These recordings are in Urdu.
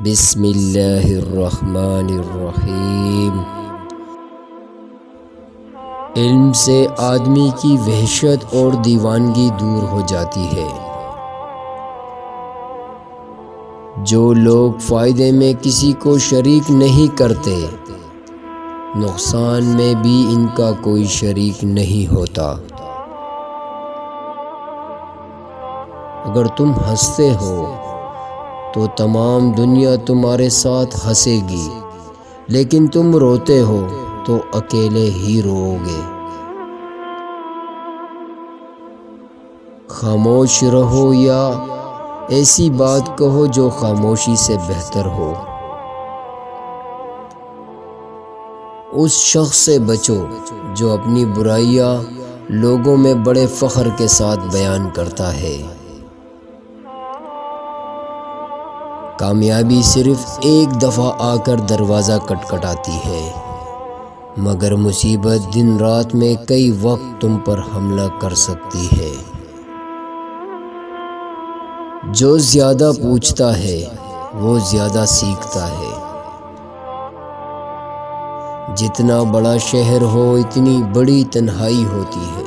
بسم اللہ الرحمن الرحیم۔ علم سے آدمی کی وحشت اور دیوانگی دور ہو جاتی ہے۔ جو لوگ فائدے میں کسی کو شریک نہیں کرتے، نقصان میں بھی ان کا کوئی شریک نہیں ہوتا۔ اگر تم ہنستے ہو تو تمام دنیا تمہارے ساتھ ہنسے گی، لیکن تم روتے ہو تو اکیلے ہی رو گے۔ خاموش رہو یا ایسی بات کہو جو خاموشی سے بہتر ہو۔ اس شخص سے بچو جو اپنی برائیاں لوگوں میں بڑے فخر کے ساتھ بیان کرتا ہے۔ کامیابی صرف ایک دفعہ آ کر دروازہ کٹکھٹاتی ہے، مگر مصیبت دن رات میں کئی وقت تم پر حملہ کر سکتی ہے۔ جو زیادہ پوچھتا ہے وہ زیادہ سیکھتا ہے۔ جتنا بڑا شہر ہو اتنی بڑی تنہائی ہوتی ہے۔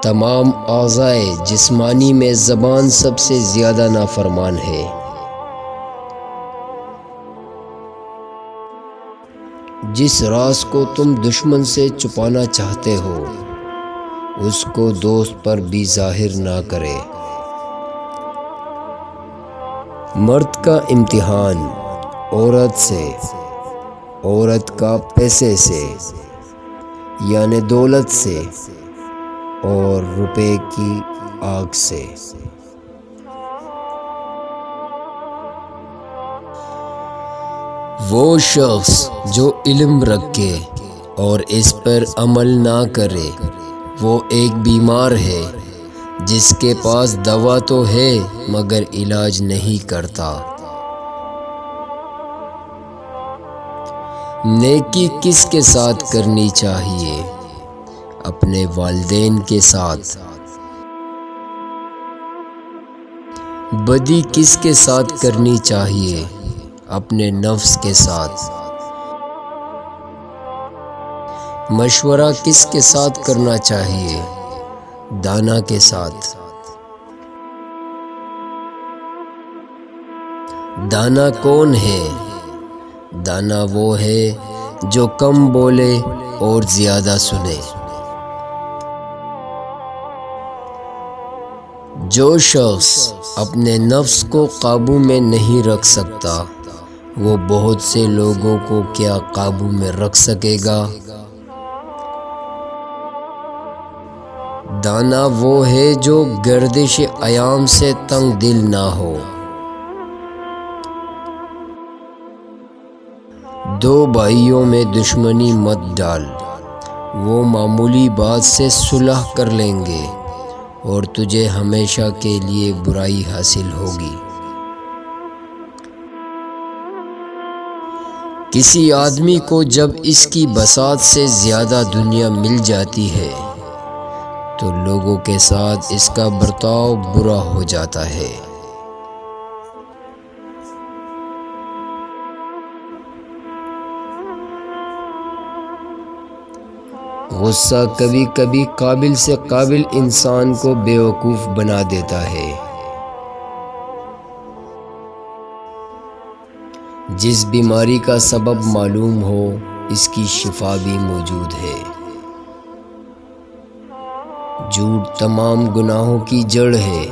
تمام اعضائے جسمانی میں زبان سب سے زیادہ نافرمان ہے۔ جس راز کو تم دشمن سے چھپانا چاہتے ہو، اس کو دوست پر بھی ظاہر نہ کرے۔ مرد کا امتحان عورت سے، عورت کا پیسے سے یعنی دولت سے اور روپے کی آگ سے۔ وہ شخص جو علم رکھے اور اس پر عمل نہ کرے، وہ ایک بیمار ہے جس کے پاس دوا تو ہے مگر علاج نہیں کرتا۔ نیکی کس کے ساتھ کرنی چاہیے؟ اپنے والدین کے ساتھ۔ بدی کس کے ساتھ کرنی چاہیے؟ اپنے نفس کے ساتھ۔ مشورہ کس کے ساتھ کرنا چاہیے؟ دانا کے ساتھ۔ دانا کون ہے؟ دانا وہ ہے جو کم بولے اور زیادہ سنے۔ جو شخص اپنے نفس کو قابو میں نہیں رکھ سکتا، وہ بہت سے لوگوں کو کیا قابو میں رکھ سکے گا؟ دانا وہ ہے جو گردش ایام سے تنگ دل نہ ہو۔ دو بھائیوں میں دشمنی مت ڈال، وہ معمولی بات سے صلح کر لیں گے اور تجھے ہمیشہ کے لیے برائی حاصل ہوگی۔ کسی آدمی کو جب اس کی بساط سے زیادہ دنیا مل جاتی ہے تو لوگوں کے ساتھ اس کا برتاؤ برا ہو جاتا ہے۔ غصہ کبھی کبھی قابل سے قابل انسان کو بیوقوف بنا دیتا ہے۔ جس بیماری کا سبب معلوم ہو، اس کی شفا بھی موجود ہے۔ جھوٹ تمام گناہوں کی جڑ ہے۔